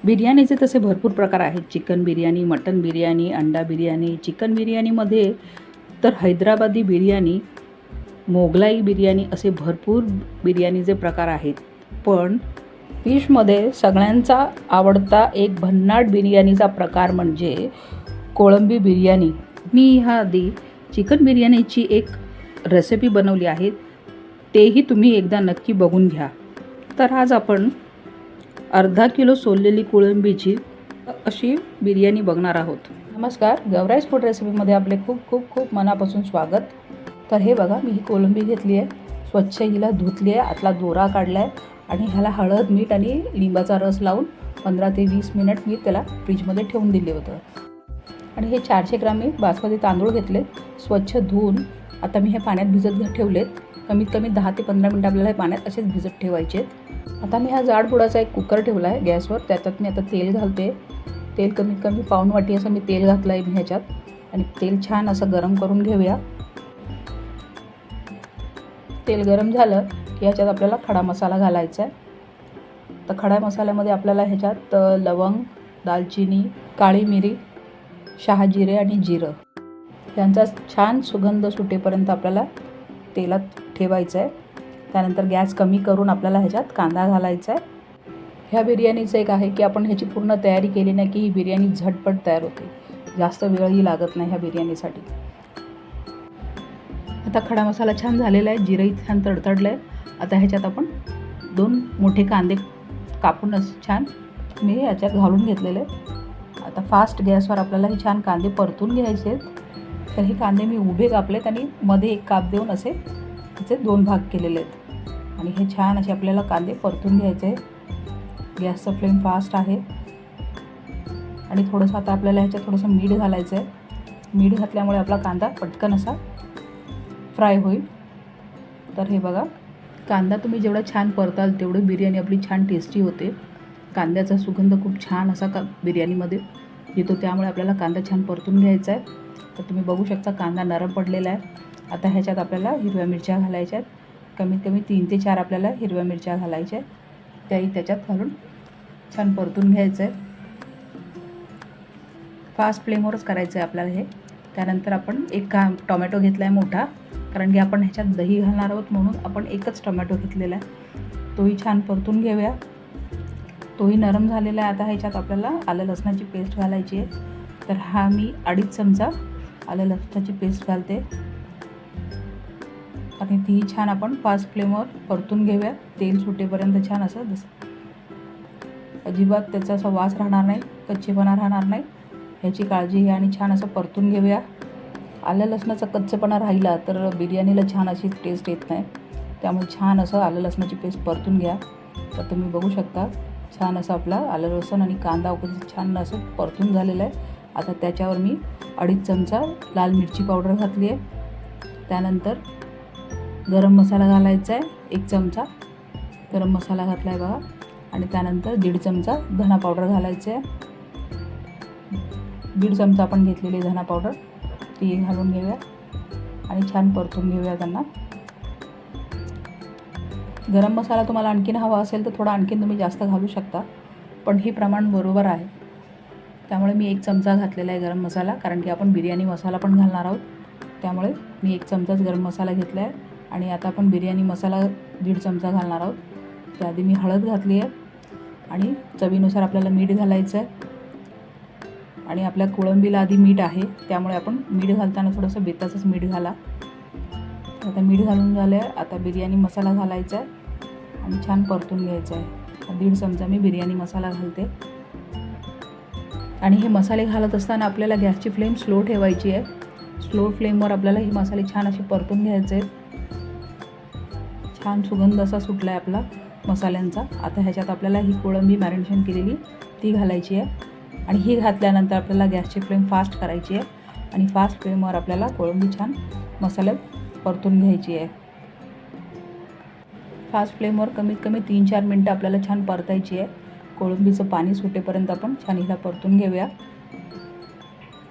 बिर्याणीचे तसे भरपूर प्रकार आहेत. चिकन बिर्याणी, मटन बिर्याणी, अंडा बिर्याणी. चिकन बिर्याणीमध्ये तर हैदराबादी बिर्याणी, मोगलाई बिर्याणी असे भरपूर बिर्याणीचे प्रकार आहेत. पण फिशमध्ये सगळ्यांचा आवडता एक भन्नाट बिर्याणीचा प्रकार म्हणजे कोळंबी बिर्याणी. मी ह्या आधी चिकन बिर्याणीची एक रेसिपी बनवली आहे, तेही तुम्ही एकदा नक्की बघून घ्या. तर आज आपण अर्धा किलो सोललेली कोळंबीची अशी बिर्याणी बघणार आहोत. नमस्कार, गौराईज फूड रेसिपीमध्ये आपले खूप खूप खूप मनापासून स्वागत. तर हे बघा, मी ही कोळंबी घेतली आहे, स्वच्छ हिला धुतली आहे, आतला दोरा काढला आहे आणि ह्याला हळद, मीठ आणि लिंबाचा रस लावून 15 ते 20 मिनिट मी त्याला फ्रीजमध्ये ठेवून दिले होतं. आणि हे 400 ग्राम मी बासमती तांदूळ घेतले, स्वच्छ धुवून आता मी हे पाण्यात भिजत ठेवलेत. कमीत कमी 10 ते 15 मिनटं आपल्याला हे पाण्यात असेच भिजत ठेवायचे. आता मी हा जाड बुडाचा एक कुकर ठेवला आहे गॅसवर. त्याच्यात मी आता तेल घालते. तेल कमीत कमी पाऊण वाटी असं मी तेल घातलं आहे मी ह्याच्यात. आणि तेल छान असं गरम करून घेऊया. तेल गरम झालं की ह्याच्यात आपल्याला खडा मसाला घालायचा आहे. तर खडा मसाल्यामध्ये आपल्याला ह्याच्यात लवंग, दालचिनी, काळी मिरी, शहाजिरे आणि जिरं यांचा छान सुगंध सुटेपर्यंत आपल्याला तेलात ठेवायचं आहे. त्यानंतर गॅस कमी करून आपल्याला ह्याच्यात कांदा घालायचा आहे. ह्या बिर्याणीचं एक आहे की आपण ह्याची पूर्ण तयारी केली नाही की ही बिर्याणी झटपट तयार होते, जास्त वेळही लागत नाही ह्या बिर्याणीसाठी. आता खडा मसाला छान झालेला आहे, जिरंही छान तडतडलं आहे. आता ह्याच्यात आपण 2 मोठे कांदे कापून छान मी ह्याच्यात घालून घेतलेले आहेत. आता फास्ट गॅसवर आपल्याला हे छान कांदे परतून घ्यायचे आहेत. तर हे कांदे मी उभे कापलेत आणि मध्ये एक काप देऊन असे त्याचे 2 भाग केलेले आहेत. आणि हे छान असे आपल्याला कांदे परतून घ्यायचे आहे. गॅसचा फ्लेम फास्ट आहे. आणि थोडंसं आता आपल्याला ह्याच्यात थोडंसं मीठ घालायचं आहे. मीठ घातल्यामुळे आपला कांदा पटकन असा फ्राय होईल. तर हे बघा, कांदा तुम्ही जेवढा छान परताल तेवढी बिर्याणी आपली छान टेस्टी होते. कांद्याचा सुगंध खूप छान असा बिर्याणीमध्ये येतो, त्यामुळे आपल्याला कांदा छान परतून घ्यायचा आहे. तर तुम्ही बघू शकता कांदा नरम पडलेला आहे. आता ह्याच्यात आपल्याला हिरव्या मिरच्या घालायच्या आहेत. कमीत कमी 3 ते 4 आपल्याला हिरव्या मिरच्या घालायच्या आहेत. त्याही त्याच्यात घालून छान परतून घ्यायचं आहे. फास्ट फ्लेमवरच करायचं आहे आपल्याला हे. त्यानंतर आपण एक टोमॅटो घेतला आहे मोठा, कारण की आपण ह्याच्यात दही घालणार आहोत म्हणून आपण एकच टोमॅटो घेतलेला आहे. तोही छान परतून घेऊया. तोही नरम झालेला आहे. आता ह्याच्यात आपल्याला आलं लसणाची पेस्ट घालायची आहे. तर हा मी 2.5 चमचा आलं लसणाची पेस्ट घालते आणि तीही छान आपण फास्ट फ्लेमवर परतून घेऊया. तेल सुटेपर्यंत छान असं अजिबात त्याचा असा वास राहणार नाही, कच्चेपणा राहणार नाही, ह्याची काळजी घ्या आणि छान असं परतून घेऊया. आलं लसणाचा कच्चेपणा राहिला तर बिर्याणीला छान अशी टेस्ट येत नाही. त्यामुळे छान असं आलं लसणाची पेस्ट परतून घ्या. तर तुम्ही बघू शकता छान असं आपला आलं लसूण आणि कांदा वगैरे छान असं परतून झालेलं आहे. आता त्याच्यावर मी 2.5 चमचा लाल मिरची पावडर घातली आहे. त्यानंतर गरम मसाला घालायचा आहे, 1 चमचा गरम मसाला घातला आहे बघा. आणि त्यानंतर 1.5 चमचा धना पावडर घालायचं आहे. 1.5 चमचा आपण घेतलेली धना पावडर ती घालून घेऊया आणि छान परतून घेऊया त्यांना. गरम मसाला तुम्हाला आणखीन हवा असेल तर थोडा आणखीन तुम्ही जास्त घालू शकता, पण हे प्रमाण बरोबर आहे. त्यामुळे मी 1 चमचा घातलेला आहे गरम मसाला, कारण की आपण बिर्याणी मसाला पण घालणार आहोत. त्यामुळे मी 1 चमचाच गरम मसाला घेतला आहे. आणि आता आपण बिर्याणी मसाला 1.5 चमचा घालणार आहोत. त्याआधी मी हळद घातली आहे आणि चवीनुसार आपल्याला मीठ घालायचं आहे. आणि आपल्या कोळंबीला आधी मीठ आहे, त्यामुळे आपण मीठ घालताना थोडंसं बेताचंच मीठ घाला. आता मीठ घालून झालं आहे. आता बिर्याणी मसाला घालायचा आहे आणि छान परतून घ्यायचं आहे. 1.5 चमचा मी बिर्याणी मसाला घालते. आणि हे मसाले घालत असताना आपल्याला गॅसची फ्लेम स्लो ठेवायची आहे. स्लो फ्लेमवर आपल्याला हे मसाले छान असे परतून घ्यायचे आहेत. छान सुगंध असा सुटला आहे आपला मसाल्यांचा. आता ह्याच्यात आपल्याला ही कोळंबी मॅरिनेशन केलेली ती घालायची आहे. आणि ही घातल्यानंतर आपल्याला गॅसची फ्लेम फास्ट करायची आहे आणि फास्ट फ्लेमवर आपल्याला कोळंबी छान मसाल्यात परतून घ्यायची आहे. फास्ट फ्लेमवर कमीत कमी 3-4 मिनटं आपल्याला छान परतायची आहे. कोळंबीचं पाणी सुटेपर्यंत आपण छान हिला परतून घेऊया.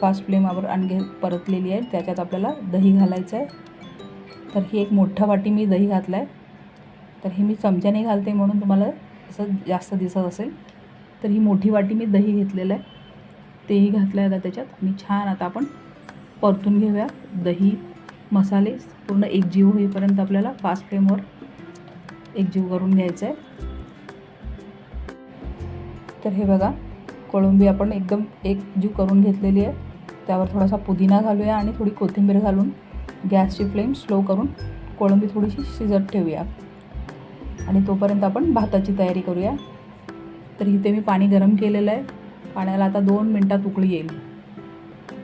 फास्ट फ्लेमवर परतलेली आहे. त्याच्यात आपल्याला दही घालायचं आहे. तर ही एक मोठा वाटी मी दही घातला आहे. तर हे मी चमच्याने घालते म्हणून तुम्हाला असं जास्त दिसत असेल. तर ही मोठी वाटी मी दही घेतलेलं आहे, तेही घातलं आहे आता त्याच्यात. आणि छान आता आपण परतून घेऊया. दही मसाले पूर्ण एकजीव होईपर्यंत आपल्याला फास्ट फ्लेमवर एकजीव करून घ्यायचं आहे. तर हे बघा, कोळंबी आपण एकदम एकजीव करून घेतलेली आहे. त्यावर थोडासा पुदिना घालूया आणि थोडी कोथिंबीर घालून गॅसची फ्लेम स्लो करून कोळंबी थोडीशी शिजत ठेवूया. आणि तोपर्यंत आपण भाताची तयारी करूया. तर इथे मी पाणी गरम केलेलं आहे. पाण्याला आता 2 मिनटात उकळी येईल.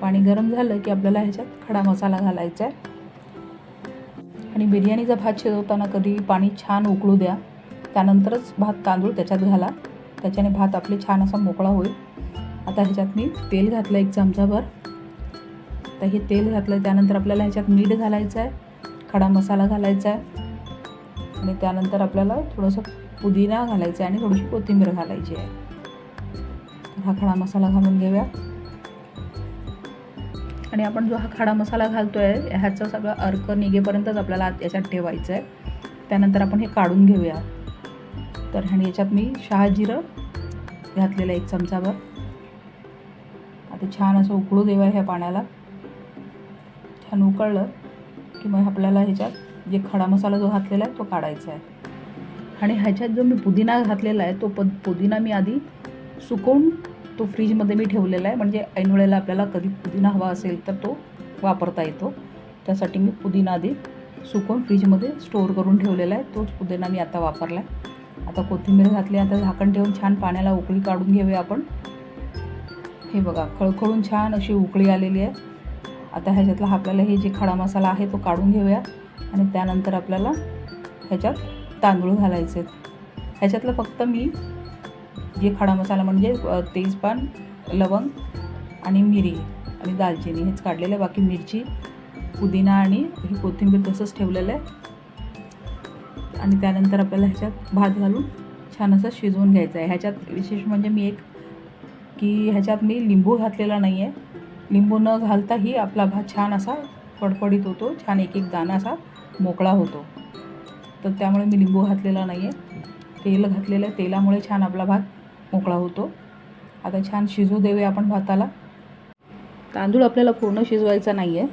पाणी गरम झालं की आपल्याला ह्याच्यात खडा मसाला घालायचा आहे. आणि बिर्याणीचा भात शिजवताना कधी पाणी छान उकळू द्या, त्यानंतरच तांदूळ त्याच्यात घाला. त्याच्याने भात आपले छान असा मोकळा होईल. आता ह्याच्यात मी तेल घातलं 1 चमचाभर. आता हे तेल घातलं त्यानंतर आपल्याला ह्याच्यात मीठ घालायचं आहे, खडा मसाला घालायचा आहे आणि त्यानंतर आपल्याला थोडंसं पुदिना घालायचा आहे आणि थोडीशी कोथिंबीर घालायची आहे. तर हा खडा मसाला घालून घेऊया. आणि आपण जो हा खडा मसाला घालतो आहे ह्याचं सगळं अर्क निघेपर्यंतच आपल्याला याच्यात ठेवायचं आहे. त्यानंतर आपण हे काढून घेऊया. तर आणि याच्यात मी शहाजिरं घातलेलं 1 चमचाभर. आता छान असं उकळू देऊया ह्या पाण्याला. छान उकळलं की मग आपल्याला ह्याच्यात जे खडा मसाला जो घातलेला आहे तो काढायचा आहे. आणि ह्याच्यात जो मी पुदिना घातलेला आहे तो पुदिना मी आधी सुकवून तो फ्रीजमध्ये मी ठेवलेला आहे, म्हणजे ऐन वेळेला आपल्याला कधी पुदिना हवा असेल तर तो वापरता येतो. त्यासाठी मी पुदिना आधी सुकवून फ्रीजमध्ये स्टोअर करून ठेवलेला आहे. तोच पुदिना मी आता वापरला आहे. आता कोथिंबीर घातली. आता झाकण ठेवून छान पाण्याला उकळी काढून घेऊया आपण. हे बघा, खळखळून छान अशी उकळी आलेली आहे. आता ह्याच्यातला आपल्याला हे जे खडा मसाला आहे तो काढून घेऊया. आणि त्यानंतर आपल्याला ह्याच्यात तांदूळ घालायचे. ह्याच्यातलं फक्त मी जे खडा मसाला म्हणजे तेजपान, लवंग आणि मिरी आणि दालचिनी हेच काढलेलं आहे. बाकी मिरची, पुदिना आणि ही कोथिंबीर तसंच ठेवलेलं आहे. आणि त्यानंतर आपल्याला ह्याच्यात भात घालून छान असं शिजवून घ्यायचं आहे. ह्याच्यात विशेष म्हणजे ह्याच्यात मी लिंबू घातलेला नाही आहे. लिंबू न घालताही आपला भात छान असा फडफडीत होतो, छान एक दाणा असा मोकळा होतो. तर त्यामुळे मी लिंबू घातलेला नाही आहे. तेल घातलेलं आहे, तेलामुळे छान आपला भात मोकळा होतो. आता छान शिजू देऊया आपण भाताला. तांदूळ आपल्याला पूर्ण शिजवायचा नाही आहे,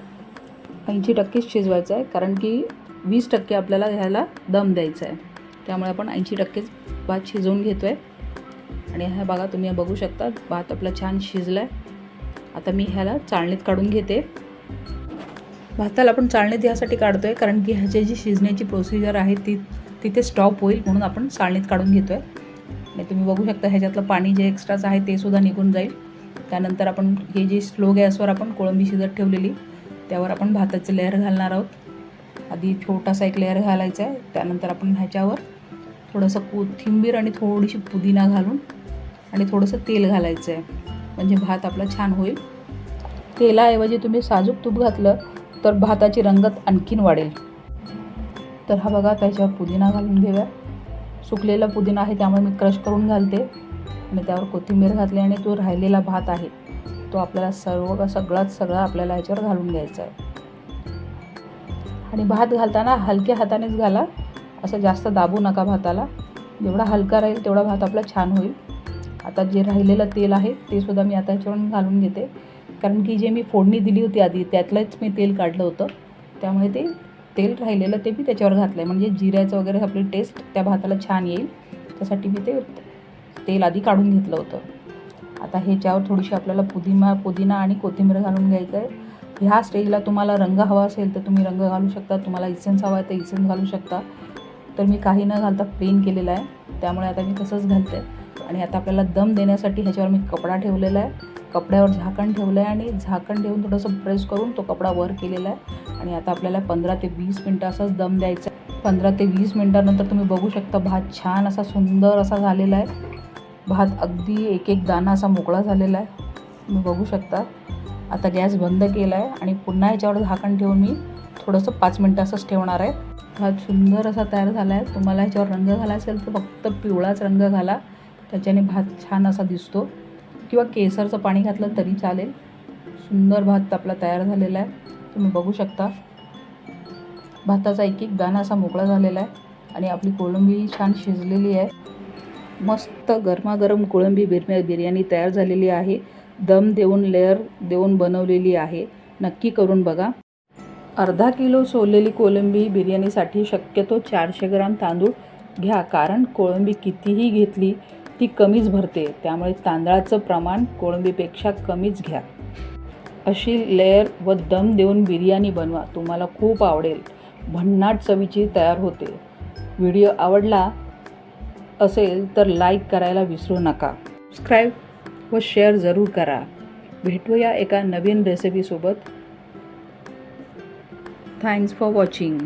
80% शिजवायचा आहे, कारण की 20% आपल्याला ह्याला दम द्यायचा आहे. त्यामुळे आपण 80% भात शिजवून घेतो आहे. आणि हा बघा, तुम्ही बघू शकता भात आपला छान शिजला आहे. आता मी ह्याला चाळणीत काढून घेते. भाताला आपण चाळणीत यासाठी काढतो आहे कारण की ह्याची जी शिजण्याची प्रोसिजर आहे ती तिथे स्टॉप होईल, म्हणून आपण चाळणीत काढून घेतो आहे. आणि तुम्ही बघू शकता ह्याच्यातलं पाणी जे एक्स्ट्राच आहे ते सुद्धा निघून जाईल. त्यानंतर आपण हे जे स्लो गॅसवर आपण कोळंबी शिजत ठेवलेली त्यावर आपण भाताचं लेअर घालणार आहोत. आधी छोटासा एक लेअर घालायचा आहे. त्यानंतर आपण ह्याच्यावर थोडंसं कोथिंबीर आणि थोडीशी पुदिना घालून आणि थोडंसं तेल घालायचं आहे, म्हणजे भात आपला छान होईल. तेलाऐवजी तुम्ही साजूक तूप घातलं तर भाताची रंगत आणखीन वाढेल. तर हा बघा, त्याच्यावर पुदिना घालून घेऊया. सुकलेला पुदिना आहे त्यामुळे मी क्रश करून घालते. आणि त्यावर कोथिंबीर घातली आणि तो राहिलेला भात आहे तो आपल्याला सगळा आपल्याला ह्याच्यावर घालून घ्यायचा आहे. आणि भात घालताना हलक्या हातानेच घाला, असं जास्त दाबू नका भाताला. जेवढा हलका राहील तेवढा भात आपला छान होईल. आता जे राहिलेलं तेल आहे ते सुद्धा मी आता ह्याच्यावरून घालून घेते, कारण की जे मी फोडणी दिली होती आधी त्यातलंच मी तेल काढलं होतं. त्यामुळे ते तेल राहिलेलं ते मी त्याच्यावर घातलं आहे, म्हणजे जिऱ्याचं वगैरे आपली टेस्ट त्या भाताला छान येईल. त्यासाठी मी ते तेल आधी काढून घेतलं होतं. आता ह्याच्यावर थोडीशी आपल्याला पुदिना आणि कोथिंबीर घालून घ्यायचं आहे. ह्या स्टेजला तुम्हाला रंग हवा असेल तर तुम्ही रंग घालू शकता, तुम्हाला इसेन्स हवा आहे तर इसेन्स घालू शकता. तर मी काही न घालता प्लेन केलेलं आहे, त्यामुळे आता मी तसंच घालते. आणि आता आपल्याला दम देण्यासाठी ह्याच्यावर मी कपडा ठेवलेला आहे. कपड्यावर झाकण ठेवलं आहे आणि झाकण ठेवून थोडंसं प्रेस करून तो कपडा वर केलेला आहे. आणि आता आपल्याला 15 ते 20 मिनटं असाच दम द्यायचा आहे. 15 ते 20 मिनटानंतर तुम्ही बघू शकता भात छान असा सुंदर असा झालेला आहे. भात अगदी एक दाणा असा मोकळा झालेला आहे, तुम्ही बघू शकता. आता गॅस बंद केला आहे आणि पुन्हा याच्यावर झाकण ठेवून मी थोडंसं 5 मिनटं असंच ठेवणार आहे. भात सुंदर असा तयार झाला आहे. तुम्हाला ह्याच्यावर रंग घालायचा असेल तर फक्त पिवळाच रंग घाला, त्याच्याने भात छान असा दिसतो, किंवा केसरचं पाणी घातलं तरी चालेल. सुंदर भात आपला तयार झालेला आहे, तुम्ही बघू शकता. भाताचा एक दाणा असा मोकळा झालेला आहे आणि आपली कोळंबी छान शिजलेली आहे. मस्त गरमागरम कोळंबी बिर्याणी तयार झालेली आहे. दम देऊन लेअर देऊन बनवलेली आहे. नक्की करून बघा. अर्धा किलो सोललेली कोळंबी बिर्याणीसाठी शक्यतो 400 ग्राम तांदूळ घ्या, कारण कोळंबी कितीही घेतली ती कमीच भरते. त्यामुळे तांदळाचं प्रमाण कोळंबीपेक्षा कमीच घ्या. अशी लेअर व दम देऊन बिर्याणी बनवा. तुम्हाला खूप आवडेल. भन्नाट चवीची तयार होते. व्हिडिओ आवडला असेल तर लाईक करायला विसरू नका. सबस्क्राईब व शेअर जरूर करा. भेटूया एका नवीन रेसिपीसोबत. Thanks for watching.